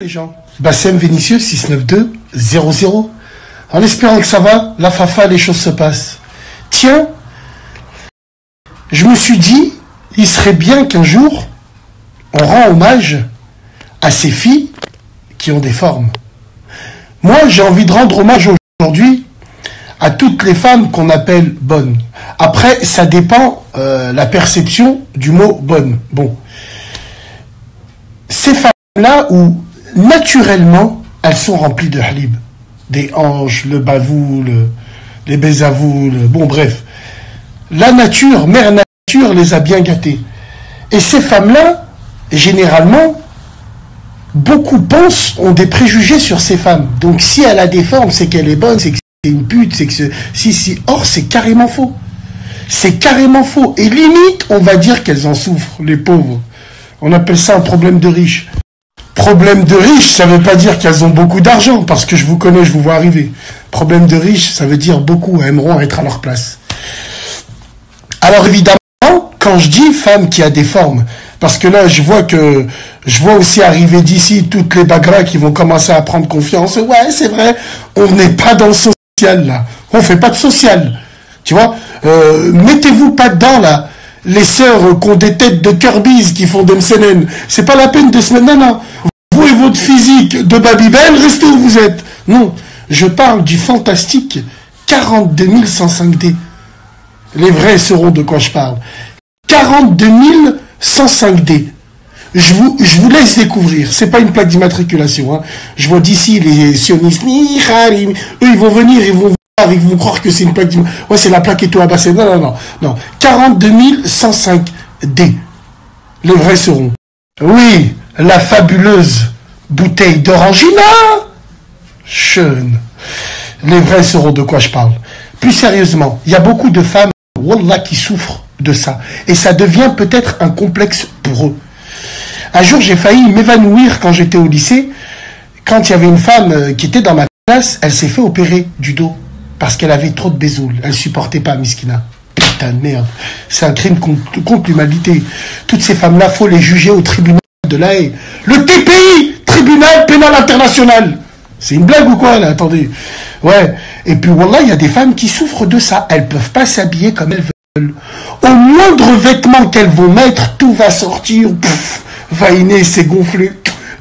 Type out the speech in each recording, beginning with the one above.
Les gens. Bassem Vénitieux 692 00. En espérant que ça va, la fafa, les choses se passent. Tiens, je me suis dit, il serait bien qu'un jour, on rend hommage à ces filles qui ont des formes. Moi, j'ai envie de rendre hommage aujourd'hui à toutes les femmes qu'on appelle bonnes. Après, ça dépend la perception du mot bonne. Bon. Ces femmes-là où naturellement, elles sont remplies de halib. Des hanches, le bavou, les bezavou, bon bref. La nature, mère nature les a bien gâtées. Et ces femmes-là, généralement, beaucoup pensent, ont des préjugés sur ces femmes. Donc si elle a des formes, c'est qu'elle est bonne, c'est que c'est une pute, c'est que si. Or, c'est carrément faux. C'est carrément faux. Et limite, on va dire qu'elles en souffrent, les pauvres. On appelle ça un problème de riche. Problème de riche, ça ne veut pas dire qu'elles ont beaucoup d'argent, parce que je vous connais, je vous vois arriver. Problème de riche, ça veut dire beaucoup aimeront être à leur place. Alors évidemment, quand je dis femme qui a des formes, parce que là, je vois aussi arriver d'ici toutes les bagras qui vont commencer à prendre confiance. Ouais, c'est vrai, on n'est pas dans le social, là. On fait pas de social. Tu vois, mettez-vous pas dedans, là. Les sœurs qui ont des têtes de Kirby's qui font des MCNN. C'est pas la peine de se mettre non. Vous et votre physique de Babybel, restez où vous êtes. Non, je parle du fantastique 42 105D. Les vrais sauront de quoi je parle. 42 105D. Je vous laisse découvrir. C'est pas une plaque d'immatriculation. Hein. Je vois d'ici les sionistes. Eux, ils vont venir, ils vont croire que c'est une plaque d'immatriculation. Ouais, c'est la plaque et tout abassée. Non. 42 105D. Les vrais seront. Oui, la fabuleuse bouteille d'Orangina. Schön. Les vrais sauront de quoi je parle. Plus sérieusement, il y a beaucoup de femmes, wallah, qui souffrent de ça. Et ça devient peut-être un complexe pour eux. Un jour, j'ai failli m'évanouir quand j'étais au lycée. Quand il y avait une femme qui était dans ma classe, elle s'est fait opérer du dos. Parce qu'elle avait trop de bézoul. Elle supportait pas, Miskina. Putain de merde. C'est un crime contre l'humanité. Toutes ces femmes-là, faut les juger au tribunal de La Haye. Le TPI, Tribunal Pénal International. C'est une blague ou quoi, là? Attendez. Ouais. Et puis, wallah, il y a des femmes qui souffrent de ça. Elles peuvent pas s'habiller comme elles veulent. Au moindre vêtement qu'elles vont mettre, tout va sortir. Vainer, c'est gonflé.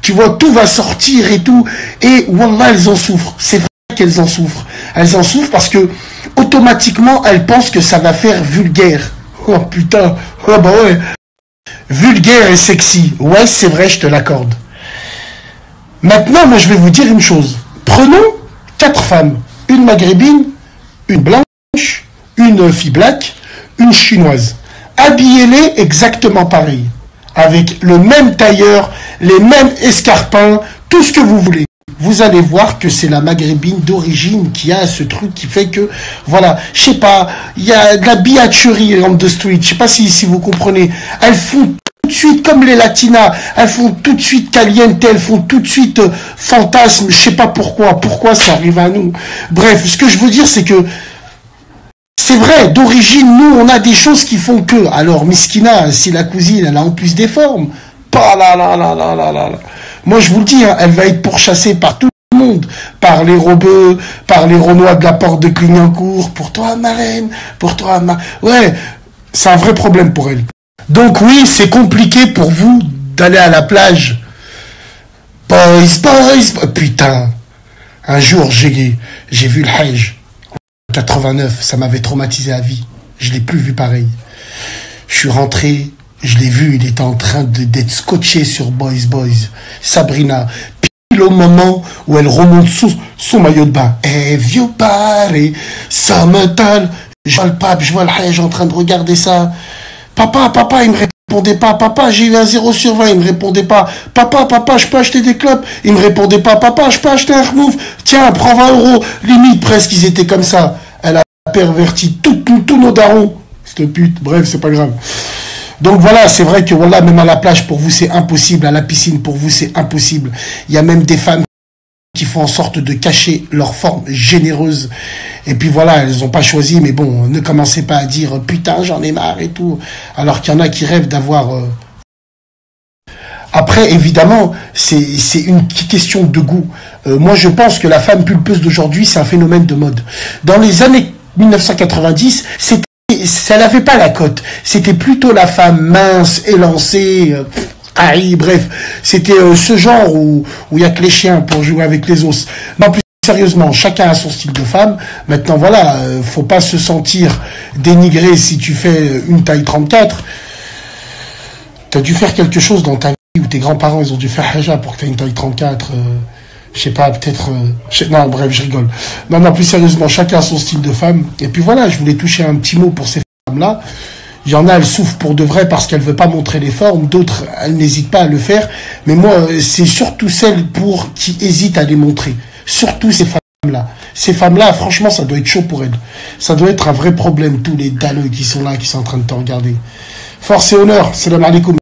Tu vois, tout va sortir et tout. Et wallah, elles en souffrent. C'est vrai qu'elles en souffrent. Elles en souffrent parce que automatiquement elles pensent que ça va faire vulgaire. Oh putain, oh bah ouais. Vulgaire et sexy. Ouais, c'est vrai, je te l'accorde. Maintenant, moi je vais vous dire une chose. Prenons 4 femmes. Une maghrébine, une blanche, une fille black, une chinoise. Habillez-les exactement pareil. Avec le même tailleur, les mêmes escarpins, tout ce que vous voulez. Vous allez voir que c'est la maghrébine d'origine qui a ce truc qui fait que, voilà, je sais pas, il y a de la biatcherie on the street, je sais pas si vous comprenez. Elles font tout de suite, comme les latinas, elles font tout de suite caliente, elles font tout de suite fantasme, je sais pas pourquoi ça arrive à nous. Bref, ce que je veux dire, c'est que, c'est vrai, d'origine, nous, on a des choses qui font que, alors, Miskina, si la cousine, elle a en plus des formes, pas là. Moi, je vous le dis, hein, elle va être pourchassée par tout le monde. Par les Robeux, par les Renois de la porte de Clignancourt. Pour toi, ma reine. Pour toi, ouais, c'est un vrai problème pour elle. Donc oui, c'est compliqué pour vous d'aller à la plage. Boys. Putain. Un jour, j'ai vu le Hajj. En 89, ça m'avait traumatisé à vie. Je l'ai plus vu pareil. Je suis rentré... Je l'ai vu, il était en train d'être scotché sur Boys. Sabrina, pile au moment où elle remonte son maillot de bain. Vieux Paris, ça me tale. Je vois le pape, je vois le Hajj en train de regarder ça. Papa, il me répondait pas. Papa, j'ai eu un 0 sur 20, il me répondait pas. Papa, je peux acheter des clopes. Il me répondait pas. Papa, je peux acheter un remove. Tiens, prends 20 €. Limite, presque, ils étaient comme ça. Elle a perverti tous nos darons. Cette pute, bref, c'est pas grave. Donc voilà, c'est vrai que voilà, même à la plage, pour vous, c'est impossible. À la piscine, pour vous, c'est impossible. Il y a même des femmes qui font en sorte de cacher leur forme généreuse. Et puis voilà, elles n'ont pas choisi, mais bon, ne commencez pas à dire « Putain, j'en ai marre » et tout. Alors qu'il y en a qui rêvent d'avoir Après, évidemment, c'est une question de goût. Moi, je pense que la femme pulpeuse d'aujourd'hui, c'est un phénomène de mode. Dans les années 1990, ça n'avait pas la cote. C'était plutôt la femme mince, élancée, bref. C'était ce genre où il y a que les chiens pour jouer avec les os. Non, plus sérieusement, chacun a son style de femme. Maintenant, voilà, faut pas se sentir dénigré si tu fais une taille 34. T'as dû faire quelque chose dans ta vie où tes grands-parents, ils ont dû faire haja pour que t'aies une taille 34. Je sais pas, peut-être... non, bref, je rigole. Non, plus sérieusement, chacun a son style de femme. Et puis voilà, je voulais toucher un petit mot pour ces femmes-là. Il y en a, elles souffrent pour de vrai parce qu'elles ne veulent pas montrer les formes. D'autres, elles n'hésitent pas à le faire. Mais moi, c'est surtout celles qui hésitent à les montrer. Surtout ces femmes-là. Ces femmes-là, franchement, ça doit être chaud pour elles. Ça doit être un vrai problème, tous les dalleux qui sont là, qui sont en train de te regarder. Force et honneur. Salam alaikum.